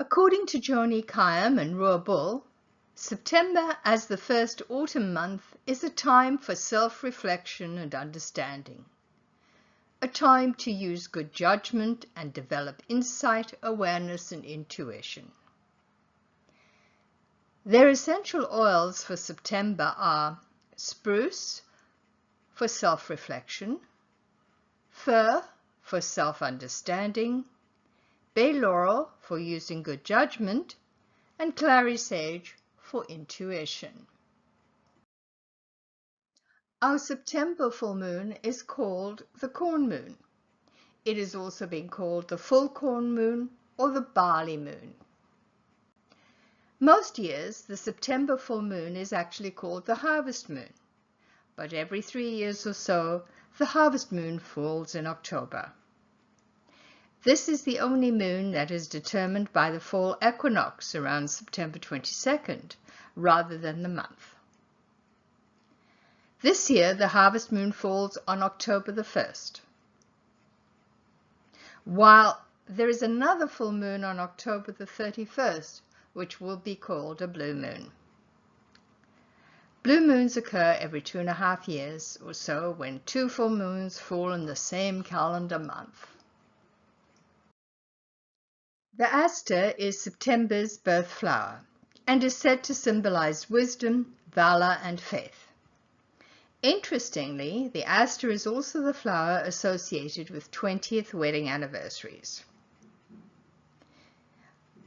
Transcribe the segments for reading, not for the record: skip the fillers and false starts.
According to Joni Kayam and Roa Bull, September as the first autumn month is a time for self-reflection and understanding, a time to use good judgment and develop insight, awareness and intuition. Their essential oils for September are spruce for self-reflection, fir for self-understanding, bay laurel for using good judgment, and clary sage for intuition. Our September full moon is called the corn moon. It is also being called the full corn moon or the barley moon. Most years, the September full moon is actually called the harvest moon, but every 3 years or so, the harvest moon falls in October. This is the only moon that is determined by the fall equinox around September 22nd, rather than the month. This year, the harvest moon falls on October the 1st, while there is another full moon on October the 31st, which will be called a blue moon. Blue moons occur every 2.5 years or so when 2 full moons fall in the same calendar month. The aster is September's birth flower and is said to symbolize wisdom, valor, and faith. Interestingly, the aster is also the flower associated with 20th wedding anniversaries.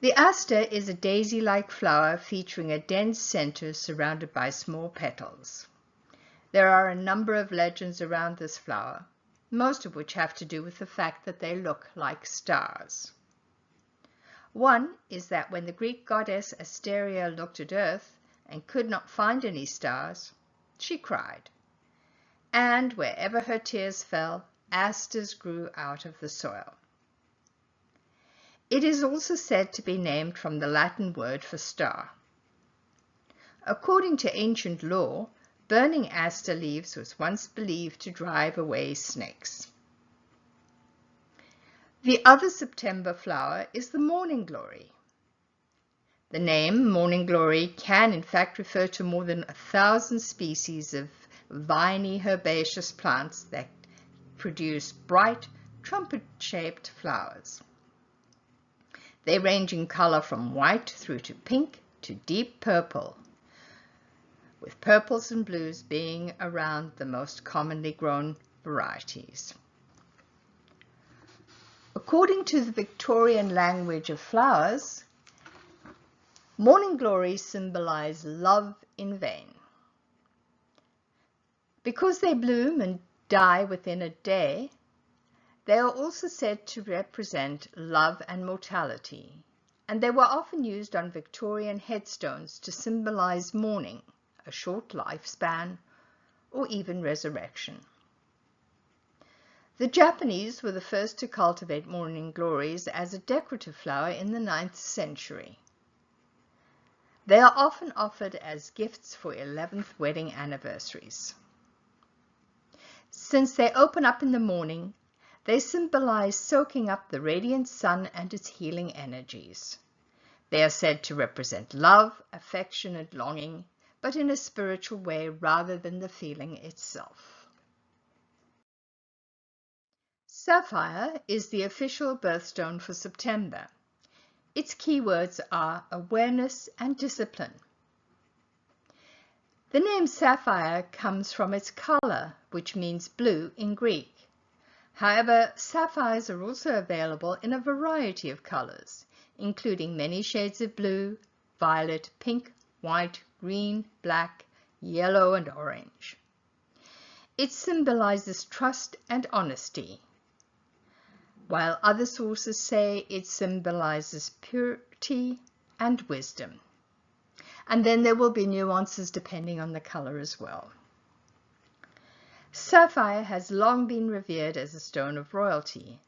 The aster is a daisy-like flower featuring a dense center surrounded by small petals. There are a number of legends around this flower, most of which have to do with the fact that they look like stars. One is that when the Greek goddess Asteria looked at Earth and could not find any stars, she cried. And wherever her tears fell, asters grew out of the soil. It is also said to be named from the Latin word for star. According to ancient lore, burning aster leaves was once believed to drive away snakes. The other September flower is the morning glory. The name morning glory can in fact refer to more than 1,000 species of viney herbaceous plants that produce bright, trumpet-shaped flowers. They range in color from white through to pink to deep purple, with purples and blues being around the most commonly grown varieties. According to the Victorian language of flowers, morning glories symbolize love in vain. Because they bloom and die within a day, they are also said to represent love and mortality, and they were often used on Victorian headstones to symbolize mourning, a short lifespan, or even resurrection. The Japanese were the first to cultivate morning glories as a decorative flower in the 9th century. They are often offered as gifts for 11th wedding anniversaries. Since they open up in the morning, they symbolize soaking up the radiant sun and its healing energies. They are said to represent love, affection, and longing, but in a spiritual way rather than the feeling itself. Sapphire is the official birthstone for September. Its keywords are awareness and discipline. The name sapphire comes from its color, which means blue in Greek. However, sapphires are also available in a variety of colors, including many shades of blue, violet, pink, white, green, black, yellow, and orange. It symbolizes trust and honesty, while other sources say it symbolizes purity and wisdom. And then there will be nuances depending on the color as well. Sapphire has long been revered as a stone of royalty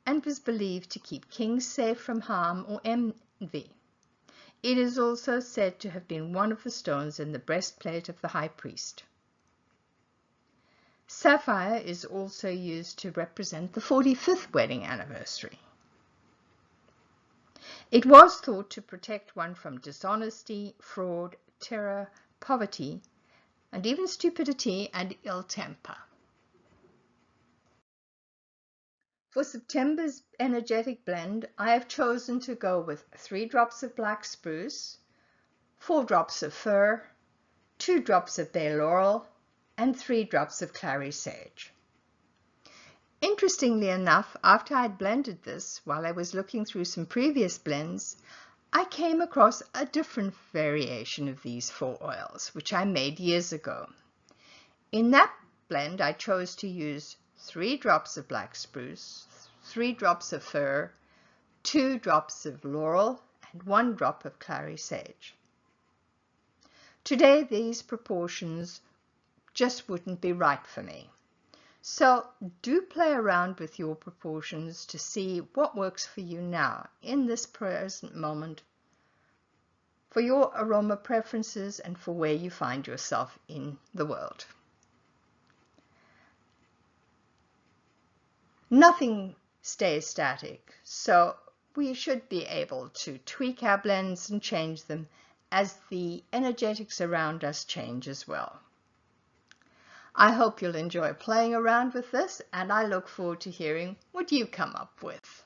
and was believed to keep kings safe from harm or envy. It is also said to have been one of the stones in the breastplate of the high priest. Sapphire is also used to represent the 45th wedding anniversary. It was thought to protect one from dishonesty, fraud, terror, poverty, and even stupidity and ill temper. For September's energetic blend, I have chosen to go with 3 drops of black spruce, 4 drops of fir, 2 drops of bay laurel, and 3 drops of clary sage. Interestingly enough, after I had blended this, while I was looking through some previous blends, I came across a different variation of these 4 oils, which I made years ago. In that blend, I chose to use 3 drops of black spruce, 3 drops of fir, 2 drops of laurel, and 1 drop of clary sage. Today, these proportions just wouldn't be right for me. So do play around with your proportions to see what works for you now in this present moment, for your aroma preferences and for where you find yourself in the world. Nothing stays static, so we should be able to tweak our blends and change them as the energetics around us change as well. I hope you'll enjoy playing around with this, and I look forward to hearing what you come up with.